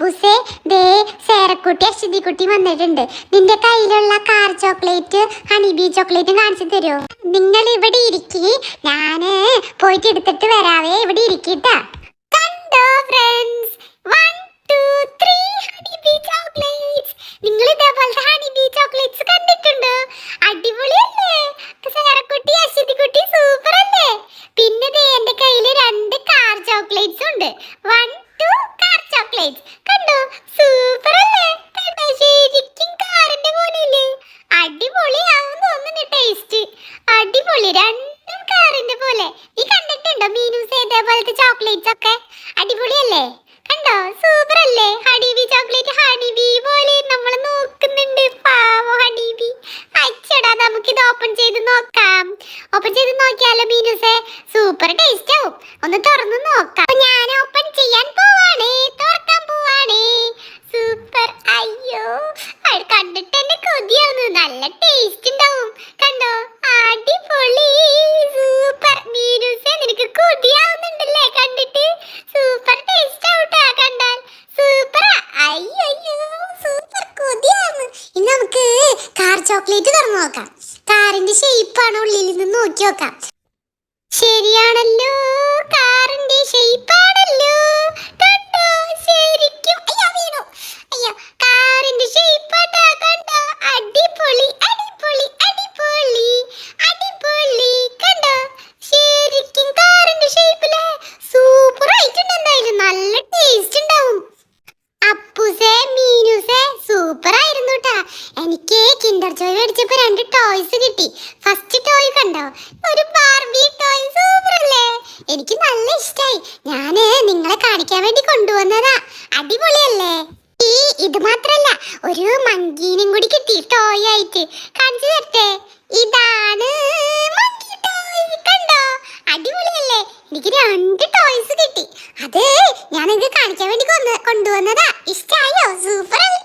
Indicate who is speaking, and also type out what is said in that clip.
Speaker 1: അപ്പൂസേ ദേ സേറക്കുട്ടി അശ്വതിക്കുട്ടി വന്നിട്ടുണ്ട്. നിന്റെ കയ്യിലുള്ള കാർ ചോക്ലേറ്റ് ഹണിബി ചോക്ലേറ്റും കാണിച്ചു തരുമോ? നിങ്ങൾ ഇവിടെ ഇരിക്കി, ഞാന് പോയിട്ട് എടുത്തിട്ട് വരാവേ. ഇവിടെ ഇരിക്കട്ടാ. കണ്ടോ ഫ്രണ്ട്സ്, 1 2 3 ഹണിബി ചോക്ലേറ്റ്സ്. നിങ്ങൾ ഇതേപോലത്തെ ഹണിബി ചോക്ലേറ്റ്സ് കണ്ടിട്ടുണ്ടോ? അടിപൊളിയല്ലേ? സേറക്കുട്ടി അശ്വതിക്കുട്ടി സൂപ്പർ അല്ലേ? പിന്നെ ദേ എന്റെ കയ്യിൽ 2 കാർ ചോക്ലേറ്റ്സ് ഉണ്ട്. 1 2 കാർ ചോക്ലേറ്റ്സ് കണ്ടോ? സൂപ്പർ അല്ലേ? കണ്ടോ? ശരിക്കും കാറിന്റെ പോലെയില്ലേ? അടിപൊളിയാവും തോന്നുന്നു ടേസ്റ്റ്. അടിപൊളി, രണ്ടും കാറിന്റെ പോലെ. നീ കണ്ടിട്ടുണ്ടോ മീനൂസ് ഇതേപോലത്തെ ചോക്ലേറ്റ്സ് ഒക്കെ? അടിപൊളിയല്ലേ? കണ്ടോ? സൂപ്പർ അല്ലേ? ഹണിബി ചോക്ലേറ്റ് ഹണിബി പോലെ നമ്മൾ നോക്കുന്നുണ്ട്. പാവോ ഹണിബി. അച്ചടാ, നമുക്കിത് ഓപ്പൺ ചെയ്ത് നോക്കാം. ഓപ്പൺ ചെയ്ത് നോക്കിയാലോ മീനൂസേ? സൂപ്പർ ടേസ്റ്റ് ആവും. ഒന്ന് തുറന്ന് നോക്കാം. ഞാൻ ഓപ്പൺ ചെയ്യാൻ പോവാണേ, തുറക്കാൻ പോവാണേ. സൂപ്പർ. അയ്യോ, അത് കണ്ടിട്ട് എന്നെ കൊതിയാവുന്നു. നല്ല ടേസ്റ്റ് ഉണ്ടാവും. കണ്ടോ? അടിപൊളി, സൂപ്പർ. മീനൂസേ, നിനക്ക് കൊതിയാവുന്നുണ്ടല്ലേ കണ്ടിട്ട്? സൂപ്പർ ടേസ്റ്റ് ആവട്ടാ കണ്ടാൽ. സൂപ്പർ. അയ്യോ, സൂപ്പർ കൊതിയാവുന്നു. ഇനി നമുക്ക് കാർ ചോക്ലേറ്റ് തുറന്നു നോക്കാം. കാറിന്റെ ഷേപ്പാണ് ഉള്ളിൽ നിന്ന് നോക്കി നോക്കാം. ശരിയാണല്ലോ, കാറിന്റെ ഷേപ്പാണല്ലോ. കണ്ടോ? ശരിക്കും. അയ്യോ, വീണു. അയ്യോ, കാറിന്റെ ഷേപ്പാട്ടാ. കണ്ടോ? അടിപൊളി അടിപൊളി അടിപൊളി അടിപൊളി. കണ്ടോ? ശരിക്കും കാറിന്റെ ഷേപ്പില് സൂപ്പർ ആയിട്ടുണ്ട്. എന്തായാലും നല്ല ടേസ്റ്റ് ഉണ്ടാവും. അപ്പൂസേ മീനൂസേ സൂപ്പർ ആയിരുന്നു ട്ടാ. എനിക്ക് കിൻഡർ ജോയ് മേടിച്ചപ്പോ 2 ടോയ്സ് കിട്ടി. ഫസ്റ്റ് ടോയ് കണ്ടോ? ഒരു ബാർബി ടോയ്. സൂപ്പർ അല്ലേ? എനിക്ക് നല്ല ഇഷ്ടായി. ഞാന് നിങ്ങളെ കാണിക്കാൻ വേണ്ടി കൊണ്ടുവന്നതാ. അടിപൊളിയല്ലേ? ഇത് മാത്രല്ല, ഒരു മങ്കീനും കൂടി കിട്ടി ടോയ് ആയിട്ട്. കാണിച്ചു തരട്ടെ. ഇതാണ് മങ്കി ടോയ്. കണ്ടോ? അടിപൊളിയല്ലേ? എനിക്ക് 2 ടോയ്സ് കിട്ടി. അത് ഞാൻ നിങ്ങൾക്ക് കാണിക്കാൻ വേണ്ടി കൊണ്ടുവന്നതാ. ഇഷ്ടായോ? സൂപ്പർ അല്ലേ?